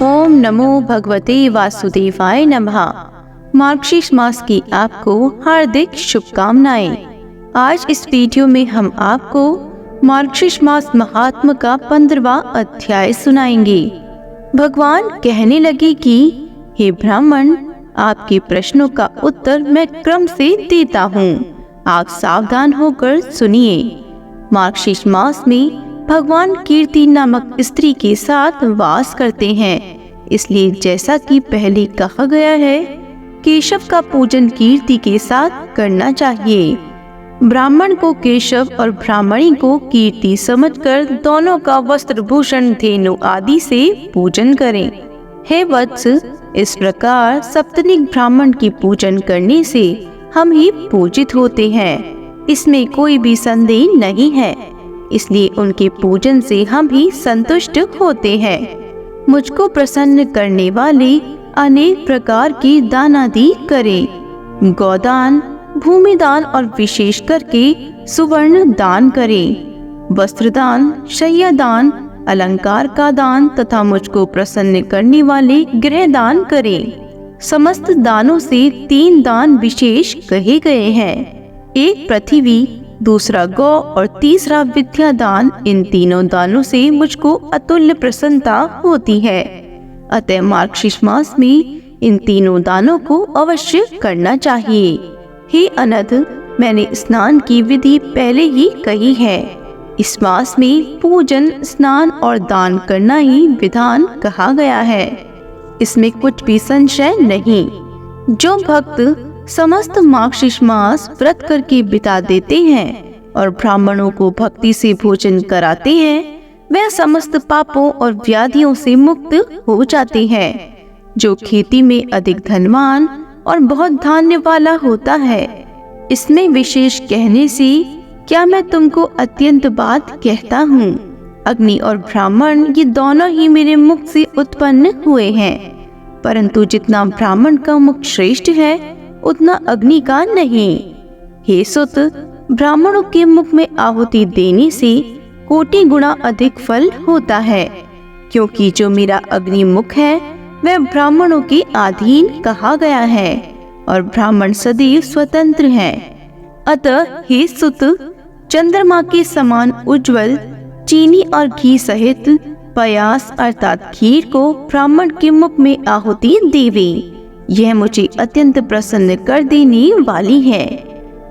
ओम नमो भगवते वासुदेवाय नमः। मार्गशीर्ष मास की आपको हार्दिक शुभकामनाएं। आज इस वीडियो में हम आपको मार्गशीर्ष मास महात्म का 15वां अध्याय सुनाएंगे। भगवान कहने लगे कि हे ब्राह्मण, आपके प्रश्नों का उत्तर मैं क्रम से देता हूँ। आप सावधान होकर सुनिए। मार्गशीर्ष मास में भगवान कीर्ति नामक स्त्री के साथ वास करते हैं, इसलिए जैसा कि पहले कहा गया है, केशव का पूजन कीर्ति के साथ करना चाहिए। ब्राह्मण को केशव और ब्राह्मणी को कीर्ति समझकर दोनों का वस्त्र भूषण धेनु आदि से पूजन करें। हे वत्स, इस प्रकार सप्तनिक ब्राह्मण की पूजन करने से हम ही पूजित होते हैं, इसमें कोई भी संदेह नहीं है। इसलिए उनके पूजन से हम ही संतुष्ट होते हैं। मुझको प्रसन्न करने वाले अनेक प्रकार की दान आदि करें। गौदान, भूमिदान और विशेष करके सुवर्ण दान करें। वस्त्रदान, शय्यादान, अलंकार का दान तथा मुझको प्रसन्न करने वाले गृह दान करें। समस्त दानों से 3 दान विशेष कहे गए हैं। एक पृथ्वी, दूसरा गौ और तीसरा विद्या दान। इन तीनों दानों से मुझको अतुल्य प्रसन्नता होती है। अतः मार्गशीर्ष मास में इन तीनों दानों को अवश्य करना चाहिए। हे अनध, मैंने स्नान की विधि पहले ही कही है। इस मास में पूजन, स्नान और दान करना ही विधान कहा गया है। इसमें कुछ भी संशय नहीं। जो भक्त समस्त मार्गशीर्ष मास व्रत करके बिता देते हैं और ब्राह्मणों को भक्ति से भोजन कराते हैं, वह समस्त पापों और व्याधियों से मुक्त हो जाते हैं। जो खेती में अधिक धनवान और बहुत धान्य वाला होता है, इसमें विशेष कहने से क्या मैं तुमको अत्यंत बात कहता हूँ। अग्नि और ब्राह्मण ये दोनों ही मेरे मुख से उत्पन्न हुए हैं, परंतु जितना ब्राह्मण का मुख श्रेष्ठ है उतना अग्नि का नहीं। हे सुत, ब्राह्मणों के मुख में आहुति देने से कोटि गुना अधिक फल होता है, क्योंकि जो मेरा अग्नि मुख है वह ब्राह्मणों के अधीन कहा गया है और ब्राह्मण सदैव स्वतंत्र हैं। अतः हे सुत, चंद्रमा के समान उज्जवल चीनी और घी सहित पयास अर्थात खीर को ब्राह्मण के मुख में आहुति देवे। यह मुझे अत्यंत प्रसन्न कर देने वाली है।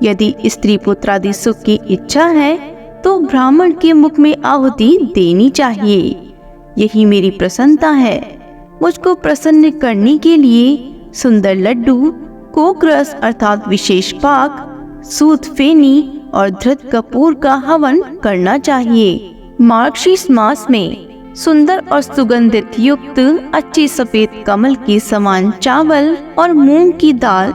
यदि स्त्री पुत्रादि सुख की इच्छा है तो ब्राह्मण के मुख में आहुति देनी चाहिए। यही मेरी प्रसन्नता है। मुझको प्रसन्न करने के लिए सुंदर लड्डू, कोकरस अर्थात विशेष पाक, सूत फेनी और धृत कपूर का हवन करना चाहिए। मार्गशीर्ष मास में सुंदर और सुगंधित युक्त अच्छे सफेद कमल के समान चावल और मूंग की दाल,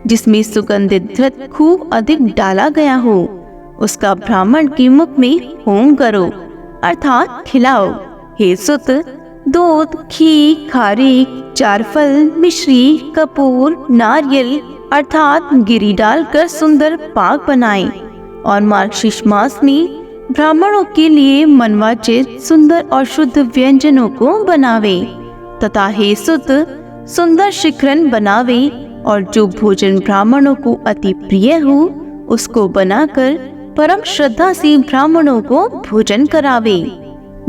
जिसमें सुगंधित घृत खूब अधिक डाला गया हो, उसका ब्राह्मण के मुख में होम करो अर्थात खिलाओ। हे सुत, दूध, घी, खारीक, चारफल, मिश्री, कपूर, नारियल अर्थात गिरी डालकर सुंदर पाक बनाएं और मार्गशीर्ष मास में ब्राह्मणों के लिए मनवांचित सुंदर और शुद्ध व्यंजनों को बनावे तथा हे सुत, सुंदर शिखरन बनावे और जो भोजन ब्राह्मणों को अति प्रिय हो उसको बनाकर परम श्रद्धा से ब्राह्मणों को भोजन करावे।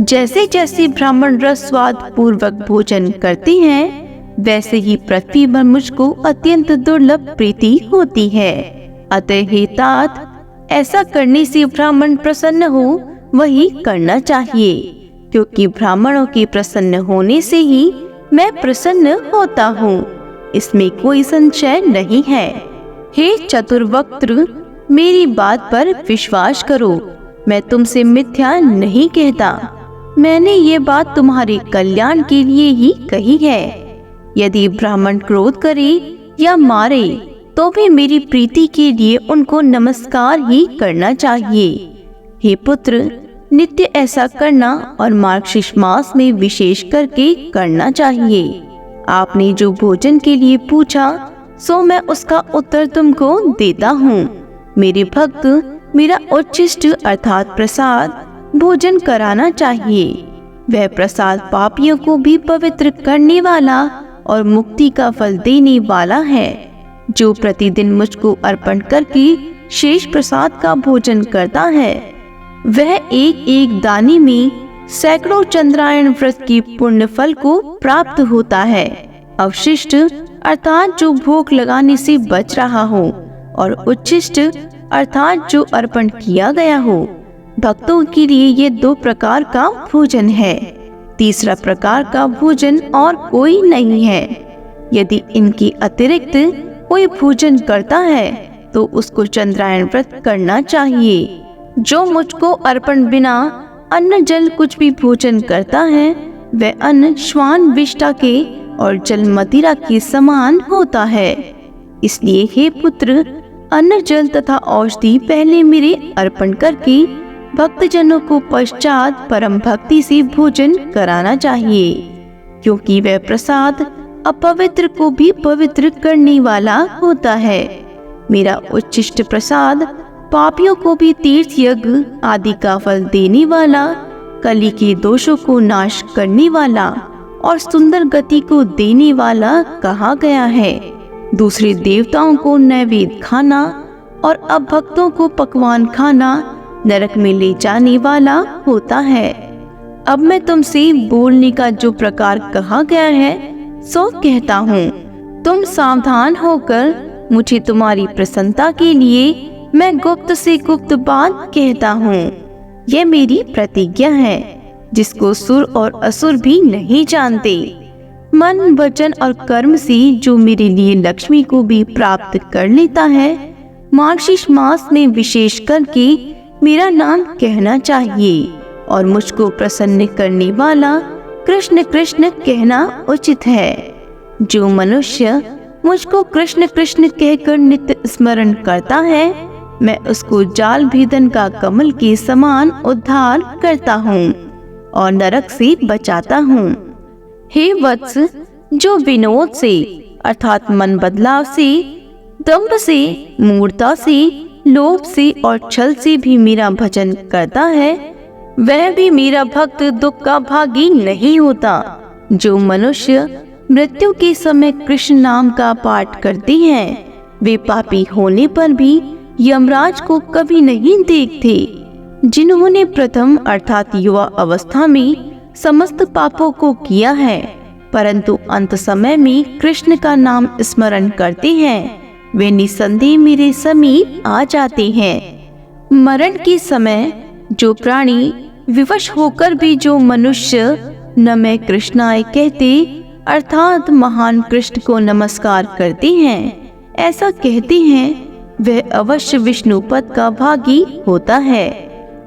जैसे जैसे ब्राह्मण रस स्वाद पूर्वक भोजन करते हैं, वैसे ही पृथ्वी पर मुझको अत्यंत दुर्लभ प्रीति होती है। अतः हे तात, ऐसा करने से ब्राह्मण प्रसन्न हो वही करना चाहिए, क्योंकि ब्राह्मणों के प्रसन्न होने से ही मैं प्रसन्न होता हूँ। इसमें कोई संशय नहीं है। हे चतुर्वक्त्र, मेरी बात पर विश्वास करो। मैं तुमसे मिथ्या नहीं कहता। मैंने ये बात तुम्हारे कल्याण के लिए ही कही है। यदि ब्राह्मण क्रोध करे या मारे तो भी मेरी प्रीति के लिए उनको नमस्कार ही करना चाहिए। हे पुत्र, नित्य ऐसा करना और मार्गशीर्ष मास में विशेष करके करना चाहिए। आपने जो भोजन के लिए पूछा सो मैं उसका उत्तर तुमको देता हूँ। मेरे भक्त मेरा उच्छिष्ट अर्थात प्रसाद भोजन कराना चाहिए। वह प्रसाद पापियों को भी पवित्र करने वाला और मुक्ति का फल देने वाला है। जो प्रतिदिन मुझको अर्पण करके शेष प्रसाद का भोजन करता है, वह एक एक दाने में सैकड़ों चंद्रायण व्रत की पुण्य फल को प्राप्त होता है। अवशिष्ट अर्थात जो भोग लगाने से बच रहा हो, और उच्छिष्ट अर्थात जो अर्पण किया गया हो। भक्तों के लिए ये दो प्रकार का भोजन है। तीसरा प्रकार का भोजन और कोई नहीं है। यदि इनके अतिरिक्त कोई भोजन करता है तो उसको चंद्रायण व्रत करना चाहिए। जो मुझको अर्पण बिना अन्न जल कुछ भी भोजन करता है, वह अन्न श्वान विष्ठा के और जल मदिरा के समान होता है। इसलिए हे पुत्र, अन्न जल तथा औषधि पहले मेरे अर्पण करके भक्तजनों को पश्चात परम भक्ति से भोजन कराना चाहिए, क्योंकि वह प्रसाद अपवित्र को भी पवित्र करने वाला होता है। मेरा उच्छिष्ट प्रसाद पापियों को भी तीर्थ यज्ञ आदि का फल देने वाला, कली के दोषों को नाश करने वाला और सुंदर गति को देने वाला कहा गया है। दूसरे देवताओं को नैवेद्य खाना और अब भक्तों को पकवान खाना नरक में ले जाने वाला होता है। अब मैं तुमसे बोलने का जो प्रकार कहा गया है सो कहता हूँ। तुम सावधान होकर मुझे तुम्हारी प्रसन्नता के लिए मैं गुप्त से गुप्त बात कहता हूँ। यह मेरी प्रतिज्ञा है, जिसको सुर और असुर भी नहीं जानते। मन, वचन और कर्म से जो मेरे लिए लक्ष्मी को भी प्राप्त कर लेता है, मार्गशीर्ष मास में विशेष करके मेरा नाम कहना चाहिए और मुझको प्रसन्न करने वाला कृष्ण कृष्ण कहना उचित है। जो मनुष्य मुझको कृष्ण कृष्ण कहकर नित्य स्मरण करता है, मैं उसको जाल भेदन का कमल के समान उद्धार करता हूँ और नरक से बचाता हूँ। हे वत्स, जो विनोद से अर्थात मन बदलाव से, दंभ से, मूर्ता से, लोभ से और छल से भी मेरा भजन करता है, वह भी मेरा भक्त दुख का भागी नहीं होता। जो मनुष्य मृत्यु के समय कृष्ण नाम का पाठ करते हैं, वे पापी होने पर भी यमराज को कभी नहीं देखते। जिन्होंने प्रथम अर्थात युवा अवस्था में समस्त पापों को किया है, परंतु अंत समय में कृष्ण का नाम स्मरण करते हैं, वे निसंदेह मेरे समीप आ जाते हैं। मरण के समय जो प्राणी विवश होकर भी जो मनुष्य न मैं कृष्णाय कहते अर्थात महान कृष्ण को नमस्कार करते हैं, ऐसा कहते हैं, वह अवश्य विष्णुपद का भागी होता है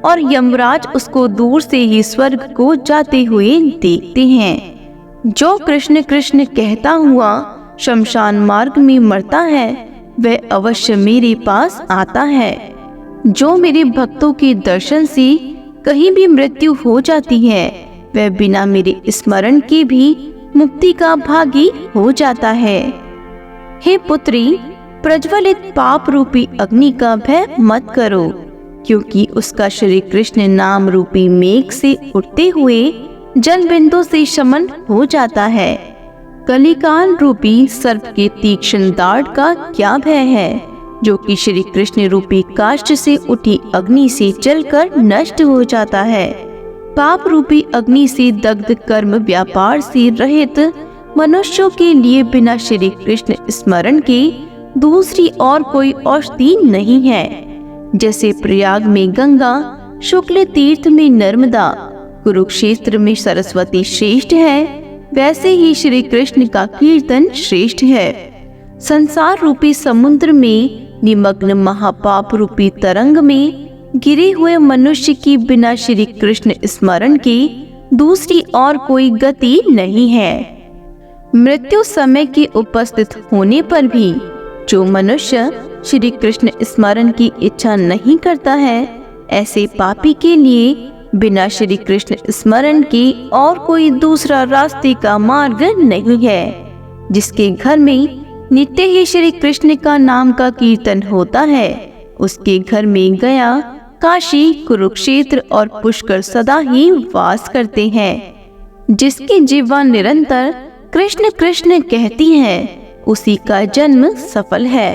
और यमराज उसको दूर से ही स्वर्ग को जाते हुए देखते हैं। जो कृष्ण कृष्ण कहता हुआ शमशान मार्ग में मरता है, वह अवश्य मेरे पास आता है। जो मेरे भक्तों के दर्शन से कहीं भी मृत्यु हो जाती है, वह बिना मेरे स्मरण के भी मुक्ति का भागी हो जाता है। हे पुत्री, प्रज्वलित पाप रूपी अग्नि का भय मत करो, क्योंकि उसका श्री कृष्ण नाम रूपी मेघ से उठते हुए जल बिंदु से शमन हो जाता है। कलिकाल रूपी सर्प के तीक्ष्ण दाढ़ का क्या भय है, जो कि श्री कृष्ण रूपी काष्ठ से उठी अग्नि से जलकर नष्ट हो जाता है। पाप रूपी अग्नि से दग्ध कर्म व्यापार से रहित मनुष्यों के लिए बिना श्री कृष्ण स्मरण के दूसरी और कोई औषधि नहीं है। जैसे प्रयाग में गंगा, शुक्ल तीर्थ में नर्मदा, कुरुक्षेत्र में सरस्वती श्रेष्ठ है, वैसे ही श्री कृष्ण का कीर्तन श्रेष्ठ है। संसार रूपी समुद्र में निमग्न महापाप रूपी तरंग में गिरे हुए मनुष्य की बिना श्री कृष्ण स्मरण के दूसरी और कोई गति नहीं है। मृत्यु समय के उपस्थित होने पर भी जो मनुष्य श्री कृष्ण स्मरण की इच्छा नहीं करता है, ऐसे पापी के लिए बिना श्री कृष्ण स्मरण के और कोई दूसरा रास्ते का मार्ग नहीं है। जिसके घर में नित्य ही श्री कृष्ण का नाम का कीर्तन होता है, उसके घर में गया, काशी, कुरुक्षेत्र और पुष्कर सदा ही वास करते हैं। जिसकी जिह्वा निरंतर कृष्ण कृष्ण कहती है, उसी का जन्म सफल है।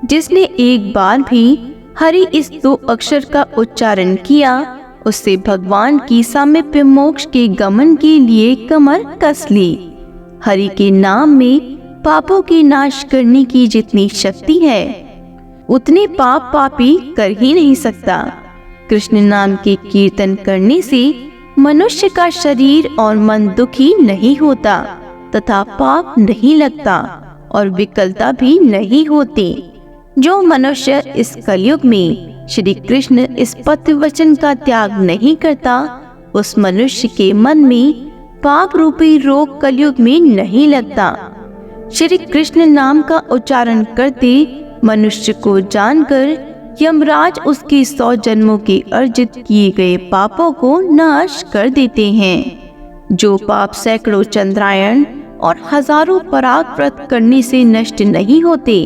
जिसने एक बार भी हरि इस 2 अक्षर का उच्चारण किया, उससे भगवान की सामीप्य मोक्ष के गमन के लिए कमर कस ली। हरि के नाम में पापों के नाश करने की जितनी शक्ति है, उतने पाप पापी कर ही नहीं सकता। कृष्ण नाम के कीर्तन करने से मनुष्य का शरीर और मन दुखी नहीं होता तथा पाप नहीं लगता और विकलता भी नहीं होती। जो मनुष्य इस कलयुग में श्री कृष्ण इस पति वचन का त्याग नहीं करता, उस मनुष्य के मन में पाप रूपी रोग कलयुग में नहीं लगता। श्री कृष्ण नाम का उच्चारण करते मनुष्य को जानकर यमराज उसके 100 जन्मों के अर्जित किए गए पापों को नाश कर देते हैं। जो पाप सैकड़ों चंद्रायण और हजारों पराग व्रत करने से नष्ट नहीं होते,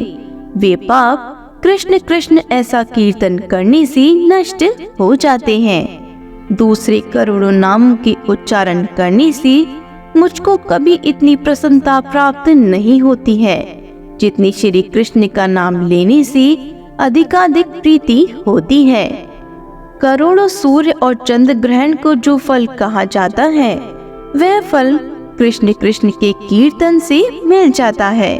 वे पाप कृष्ण कृष्ण ऐसा कीर्तन करने से नष्ट हो जाते हैं। दूसरे करोड़ों नामों के उच्चारण करने से मुझको कभी इतनी प्रसन्नता प्राप्त नहीं होती है जितनी श्री कृष्ण का नाम लेने से अधिकाधिक प्रीति होती है। करोड़ों सूर्य और चंद्र ग्रहण को जो फल कहा जाता है, वह फल कृष्ण कृष्ण के कीर्तन से मिल जाता है।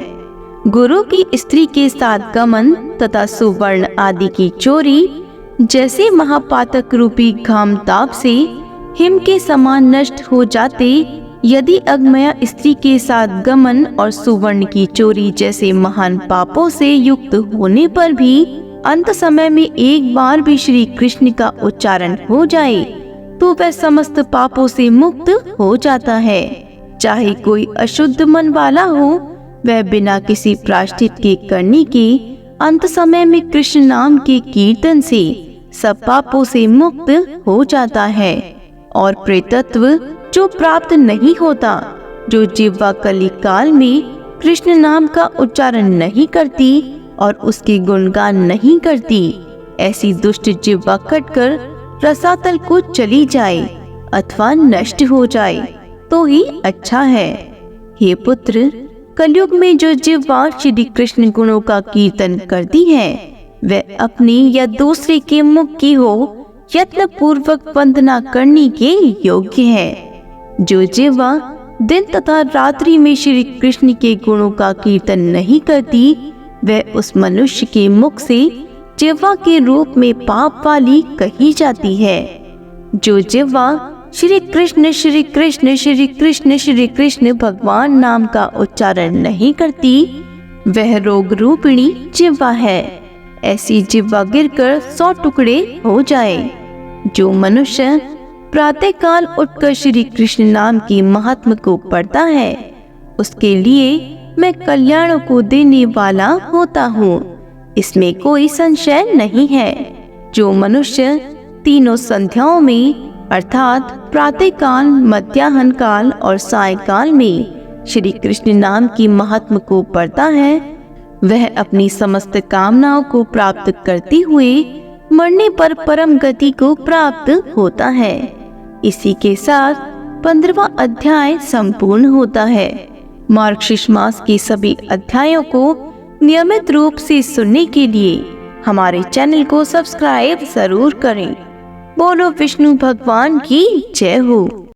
गुरु की स्त्री के साथ गमन तथा सुवर्ण आदि की चोरी जैसे महापातक रूपी घाम ताप से हिम के समान नष्ट हो जाते, यदि अग्मया स्त्री के साथ गमन और सुवर्ण की चोरी जैसे महान पापों से युक्त होने पर भी अंत समय में एक बार भी श्री कृष्ण का उच्चारण हो जाए, तो वह समस्त पापों से मुक्त हो जाता है। चाहे कोई अशुद्ध मन वाला हो, वह बिना किसी प्रायश्चित के करने के अंत समय में कृष्ण नाम के कीर्तन से सब पापों से मुक्त हो जाता है। और प्रेतत्व जो प्राप्त नहीं होता, जो जिह्वा कली काल में कृष्ण नाम का उच्चारण नहीं करती और उसके गुणगान नहीं करती, ऐसी दुष्ट जिह्वा कटकर रसातल को चली जाए अथवा नष्ट हो जाए तो ही अच्छा है। हे पुत्र, कलयुग में जो जिह्वा श्री कृष्ण गुणों का कीर्तन करती है, वह अपनी या दूसरे के मुख की हो यत्न पूर्वक वंदना करने के योग्य है। जो जिह्वा दिन तथा रात्रि में श्री कृष्ण के गुणों का कीर्तन नहीं करती, वह उस मनुष्य के मुख से जिह्वा के रूप में पाप वाली कही जाती है। जो जिह्वा श्री कृष्ण श्री कृष्ण श्री कृष्ण श्री कृष्ण भगवान नाम का उच्चारण नहीं करती, वह रोग रूपिणी जिह्वा है। ऐसी जिह्वा गिरकर 100 टुकड़े हो जाए। जो मनुष्य प्रातः काल उठकर श्री कृष्ण नाम की महात्म को पढ़ता है, उसके लिए मैं कल्याण को देने वाला होता हूँ, इसमें कोई संशय नहीं है। जो मनुष्य तीनों संध्याओं में अर्थात प्रातः काल, मध्याह्न काल और सायंकाल में श्री कृष्ण नाम की महात्म को पढ़ता है, वह अपनी समस्त कामनाओं को प्राप्त करते हुए मरने पर परम गति को प्राप्त होता है। इसी के साथ 15वां अध्याय संपूर्ण होता है। मार्गशीर्ष मास के सभी अध्यायों को नियमित रूप से सुनने के लिए हमारे चैनल को सब्सक्राइब जरूर करें। बोलो विष्णु भगवान की जय हो।